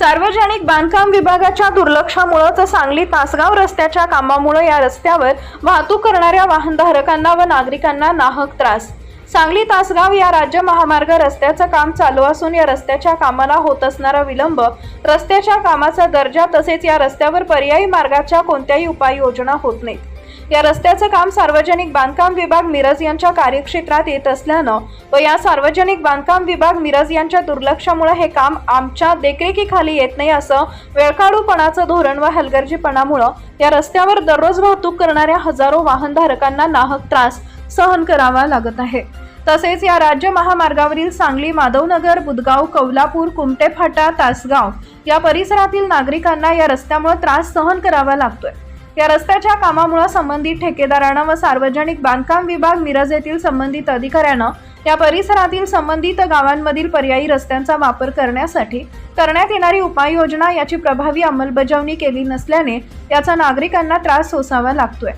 सार्वजनिक बांधकाम विभागाच्या दुर्लक्षामुळे सांगली तासगाव रस्त्याच्या कामामुळे या रस्त्यावर वाहतूक करणाऱ्या वाहनधारकांना व नागरिकांना नाहक त्रास। सांगली तासगाव या राज्य महामार्ग रस्त्याचं काम चालू असून या रस्त्याच्या कामाला होत असणारा विलंब, रस्त्याच्या कामाचा दर्जा तसेच या रस्त्यावर पर्यायी मार्गाच्या कोणत्याही उपाययोजना होत नाहीत। या रस्त्याचं काम सार्वजनिक बांधकाम विभाग मिरज यांच्या कार्यक्षेत्रात येत असल्यानं व या सार्वजनिक बांधकाम विभाग मिरज यांच्या दुर्लक्षामुळे हे काम आमच्या देखरेखीखाली येत नाही असं वेळकाढूपणाचं धोरण व हलगर्जीपणामुळे या रस्त्यावर दररोज वाहतूक करणाऱ्या हजारो वाहनधारकांना नाहक त्रास सहन करावा लागत आहे। तसेच या राज्य महामार्गावरील सांगली माधवनगर, बुदगाव, कौलापूर, कुमटे फाटा, तासगाव या परिसरातील नागरिकांना या रस्त्यामुळे त्रास सहन करावा लागतोय। या रस्त्याच्या कामामुळे संबंधित ठेकेदारांना व सार्वजनिक बांधकाम विभाग मिरज येथील संबंधित अधिकाऱ्यांना या परिसरातील संबंधित गावांमधील पर्यायी रस्त्यांचा वापर करण्यासाठी करण्यात येणारी उपाययोजना याची प्रभावी अंमलबजावणी केली नसल्याने याचा नागरिकांना त्रास सोसावा लागतोय।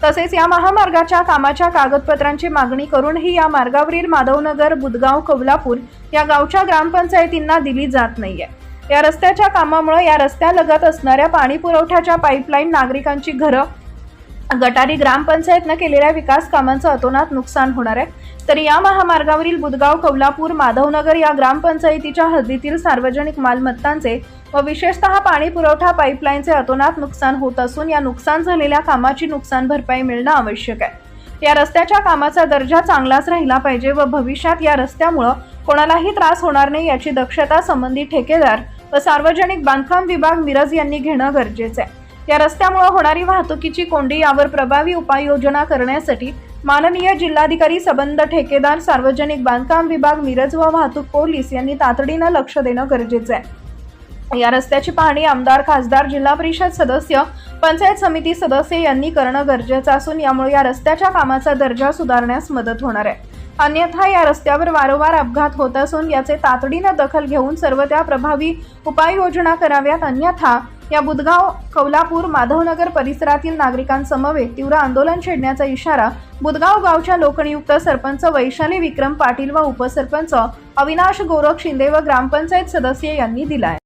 तसेच या महामार्गाच्या कामाच्या कागदपत्रांची मागणी करूनही या मार्गावरील माधवनगर, बुदगाव, कौलापूर या गावच्या ग्रामपंचायतींना दिली जात नाहीये। या रस्त्याच्या कामामुळे या रस्त्यालगत असणाऱ्या पाणी पुरवठ्याच्या पाईपलाईन, नागरिकांची घरं, गटारी, ग्रामपंचायतनं केलेल्या विकास कामांचं अतोनात नुकसान होणार आहे। तरी या महामार्गावरील बुदगाव, कौलापूर, माधवनगर या ग्रामपंचायतीच्या हद्दीतील सार्वजनिक मालमत्तांचे व विशेषतः पाणी पुरवठा पाईपलाईनचे अतोनात नुकसान होत असून या नुकसान झालेल्या कामाची नुकसान भरपाई मिळणं आवश्यक आहे। या रस्त्याच्या कामाचा दर्जा चांगलाच राहिला पाहिजे व भविष्यात या रस्त्यामुळे कोणालाही त्रास होणार नाही याची दक्षता संबंधित ठेकेदार व सार्वजनिक बांधकाम विभाग मिरज यांनी घेणं गरजेचं आहे। या रस्त्यामुळे होणारी वाहतुकीची कोंडी यावर प्रभावी उपाययोजना करण्यासाठी माननीय जिल्हाधिकारी, संबंध ठेकेदार, सार्वजनिक बांधकाम विभाग मिरज व वाहतूक पोलीस यांनी तातडीनं लक्ष देणं गरजेचं आहे। या रस्त्याची पाहणी आमदार, खासदार, जिल्हा परिषद सदस्य, पंचायत समिती सदस्य यांनी करणं गरजेचं असून यामुळे या रस्त्याच्या कामाचा दर्जा सुधारण्यास मदत होणार आहे। अन्यथा या रस्त्यावर वारंवार अपघात होत असून याचे तातडीनं दखल घेऊन सर्व त्या प्रभावी उपाययोजना कराव्यात। अन्यथा या बुदगाव, कौलापूर, माधवनगर परिसरातील नागरिकांसमवेत तीव्र आंदोलन छेडण्याचा इशारा बुदगाव गावच्या लोकनियुक्त सरपंच वैशाली विक्रम पाटील व उपसरपंच अविनाश गोरख शिंदे व ग्रामपंचायत सदस्य यांनी दिला आहे।